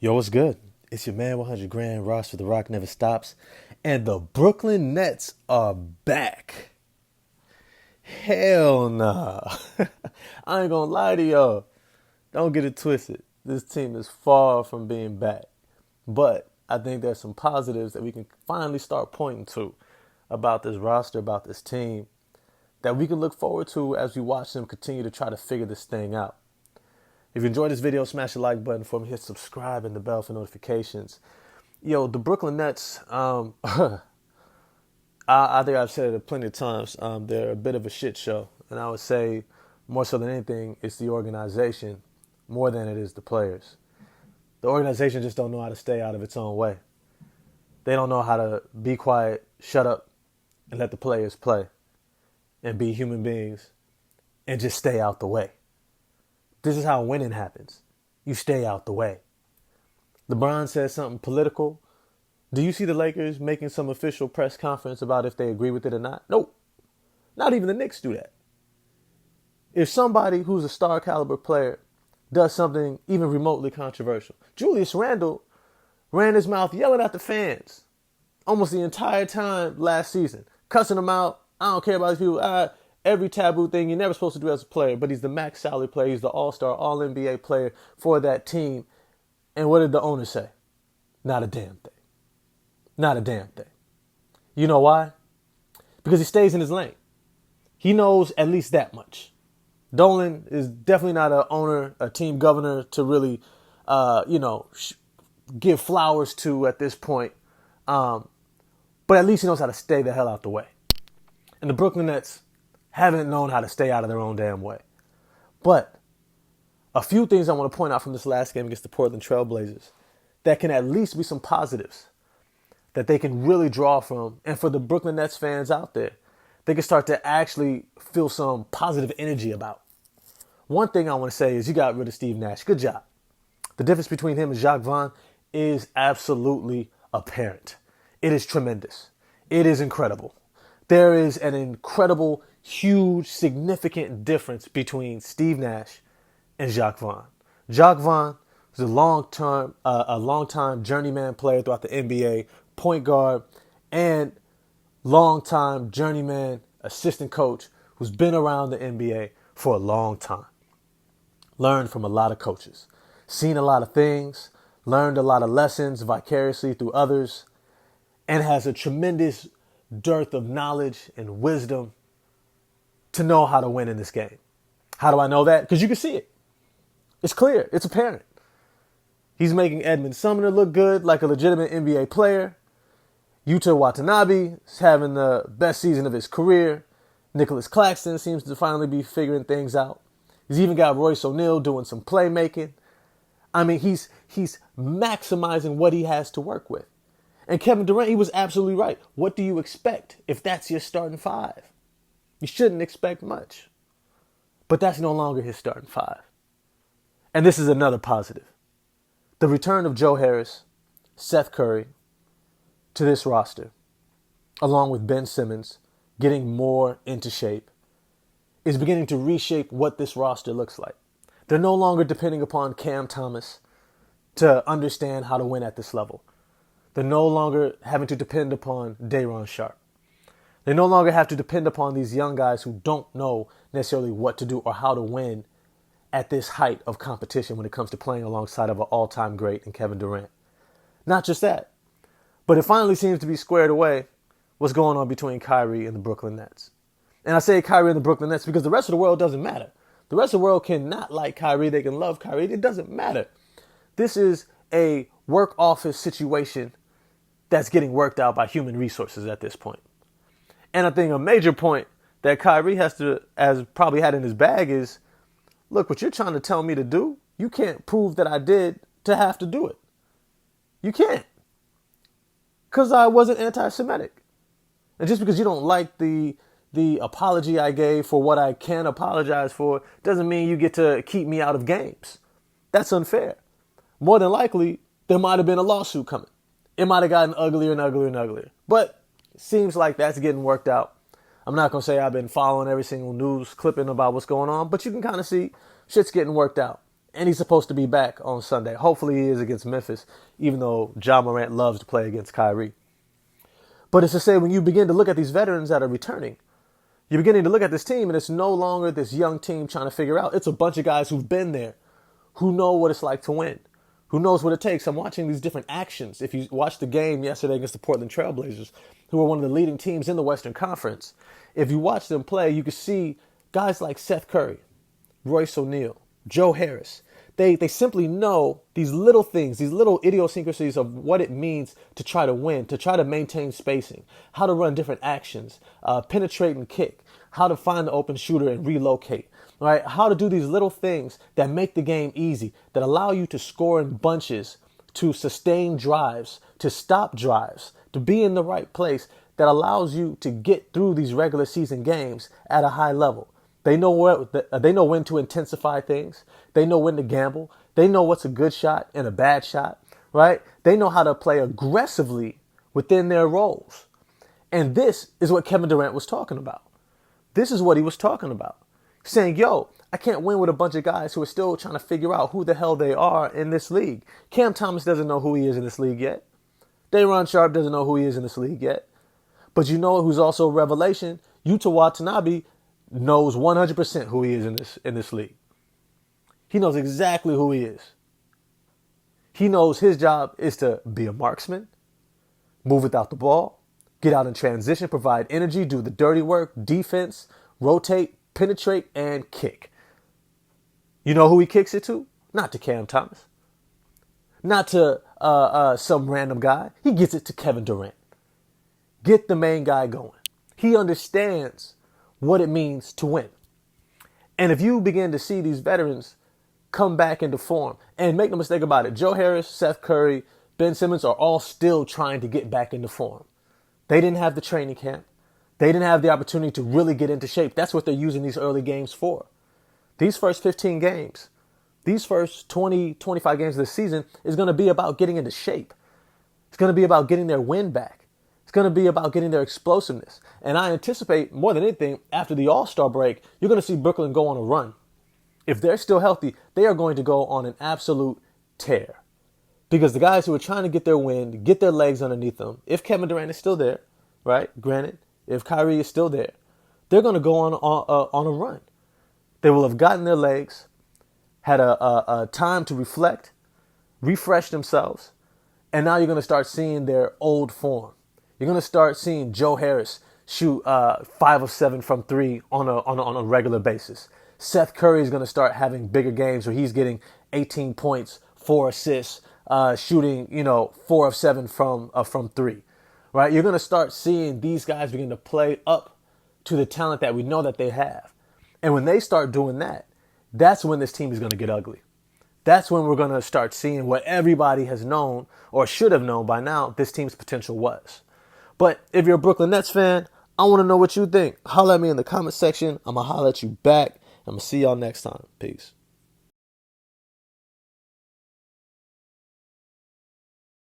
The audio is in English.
Yo, what's good? It's your man, 100 Grand Ross for The Rock Never Stops. And the Brooklyn Nets are back. Hell nah. I ain't gonna lie to y'all. Don't get it twisted. This team is far from being back. But I think there's some positives that we can finally start pointing to about this roster, about this team, that we can look forward to as we watch them continue to try to figure this thing out. If you enjoyed this video, smash the like button for me, hit subscribe and the bell for notifications. Yo, the Brooklyn Nets, I think I've said it plenty of times, they're a bit of a shit show. And I would say, more so than anything, it's the organization more than it is the players. The organization just don't know how to stay out of its own way. They don't know how to be quiet, shut up, and let the players play and be human beings and just stay out the way. This is how winning happens. You stay out the way. LeBron says something political. Do you see the Lakers making some official press conference about if they agree with it or not? Nope. Not even the Knicks do that. If somebody who's a star caliber player does something even remotely controversial, Julius Randle ran his mouth yelling at the fans almost the entire time last season, cussing them out. I don't care about these people. Every taboo thing you're never supposed to do as a player, but he's the max salary player. He's the all-star, all-NBA player for that team. And what did the owner say? Not a damn thing. Not a damn thing. You know why? Because he stays in his lane. He knows at least that much. Dolan is definitely not an owner, a team governor to really, give flowers to at this point. But at least he knows how to stay the hell out the way. And the Brooklyn Nets haven't known how to stay out of their own damn way. But a few things I want to point out from this last game against the Portland Trail Blazers that can at least be some positives that they can really draw from. And for the Brooklyn Nets fans out there, they can start to actually feel some positive energy about. One thing I want to say is you got rid of Steve Nash. Good job. The difference between him and Jacques Vaughn is absolutely apparent. It is tremendous. It is incredible. There is an incredible, huge, significant difference between Steve Nash and Jacques Vaughn. Jacques Vaughn was a long-time journeyman player throughout the NBA, point guard, and long-time journeyman assistant coach who's been around the NBA for a long time. Learned from a lot of coaches, seen a lot of things, learned a lot of lessons vicariously through others, and has a tremendous dearth of knowledge and wisdom to know how to win in this game. How do I know that? Because you can see it. It's clear. It's apparent. He's making Edmund Sumner look good, like a legitimate NBA player. Yuta Watanabe is having the best season of his career. Nicholas Claxton seems to finally be figuring things out. He's even got Royce O'Neal doing some playmaking. I mean, he's maximizing what he has to work with. And Kevin Durant, he was absolutely right. What do you expect if that's your starting five? You shouldn't expect much. But that's no longer his starting five. And this is another positive. The return of Joe Harris, Seth Curry to this roster, along with Ben Simmons getting more into shape, is beginning to reshape what this roster looks like. They're no longer depending upon Cam Thomas to understand how to win at this level. They're no longer having to depend upon Day'Ron Sharpe. They no longer have to depend upon these young guys who don't know necessarily what to do or how to win at this height of competition when it comes to playing alongside of an all-time great in Kevin Durant. Not just that, but it finally seems to be squared away what's going on between Kyrie and the Brooklyn Nets. And I say Kyrie and the Brooklyn Nets because the rest of the world doesn't matter. The rest of the world cannot like Kyrie. They can love Kyrie. It doesn't matter. This is a work office situation that's getting worked out by human resources at this point. And I think a major point that Kyrie has probably had in his bag is, look, what you're trying to tell me to do, you can't prove that I did to have to do it. You can't. Because I wasn't anti-Semitic. And just because you don't like the apology I gave for what I can apologize for doesn't mean you get to keep me out of games. That's unfair. More than likely, there might have been a lawsuit coming. It might have gotten uglier and uglier and uglier. But it seems like that's getting worked out. I'm not going to say I've been following every single news clipping about what's going on, but you can kind of see shit's getting worked out. And he's supposed to be back on Sunday. Hopefully he is against Memphis, even though Ja Morant loves to play against Kyrie. But it's to say, when you begin to look at these veterans that are returning, you're beginning to look at this team, and it's no longer this young team trying to figure out. It's a bunch of guys who've been there, who know what it's like to win, who knows what it takes. I'm watching these different actions. If you watched the game yesterday against the Portland Trailblazers, who are one of the leading teams in the Western Conference, if you watch them play, you can see guys like Seth Curry, Royce O'Neal, Joe Harris. They simply know these little things, these little idiosyncrasies of what it means to try to win, to try to maintain spacing, how to run different actions, penetrate and kick, how to find the open shooter and relocate, right? How to do these little things that make the game easy, that allow you to score in bunches, to sustain drives, to stop drives, to be in the right place, that allows you to get through these regular season games at a high level. They know when to intensify things. They know when to gamble. They know what's a good shot and a bad shot, right? They know how to play aggressively within their roles. And this is what Kevin Durant was talking about. This is what he was talking about. Saying, yo, I can't win with a bunch of guys who are still trying to figure out who the hell they are in this league. Cam Thomas doesn't know who he is in this league yet. Day'Ron Sharpe doesn't know who he is in this league yet. But you know who's also a revelation? Yuta Watanabe knows 100% who he is in this league. He knows exactly who he is. He knows his job is to be a marksman, move without the ball, get out in transition, provide energy, do the dirty work, defense, rotate, penetrate, and kick. You know who he kicks it to? Not to Cam Thomas. Not to some random guy. He gets it to Kevin Durant. Get the main guy going. He understands what it means to win. And if you begin to see these veterans come back into form, and make no mistake about it, Joe Harris, Seth Curry, Ben Simmons are all still trying to get back into form. They didn't have the training camp. They didn't have the opportunity to really get into shape. That's what they're using these early games for. These first 15 games, these first 20, 25 games of the season is going to be about getting into shape. It's going to be about getting their wind back. It's going to be about getting their explosiveness. And I anticipate, more than anything, after the All-Star break, you're going to see Brooklyn go on a run. If they're still healthy, they are going to go on an absolute tear. Because the guys who are trying to get their wind, get their legs underneath them, if Kevin Durant is still there, right? Granted, if Kyrie is still there, they're going to go on a run. They will have gotten their legs, had a time to reflect, refresh themselves, and now you're going to start seeing their old form. You're going to start seeing Joe Harris shoot 5 of 7 from 3 on a regular basis. Seth Curry is going to start having bigger games where he's getting 18 points, 4 assists, shooting 4 of 7 from 3. Right? You're going to start seeing these guys begin to play up to the talent that we know that they have. And when they start doing that, that's when this team is going to get ugly. That's when we're going to start seeing what everybody has known or should have known by now this team's potential was. But if you're a Brooklyn Nets fan, I want to know what you think. Holler at me in the comment section. I'm going to holler at you back. I'm going to see y'all next time. Peace.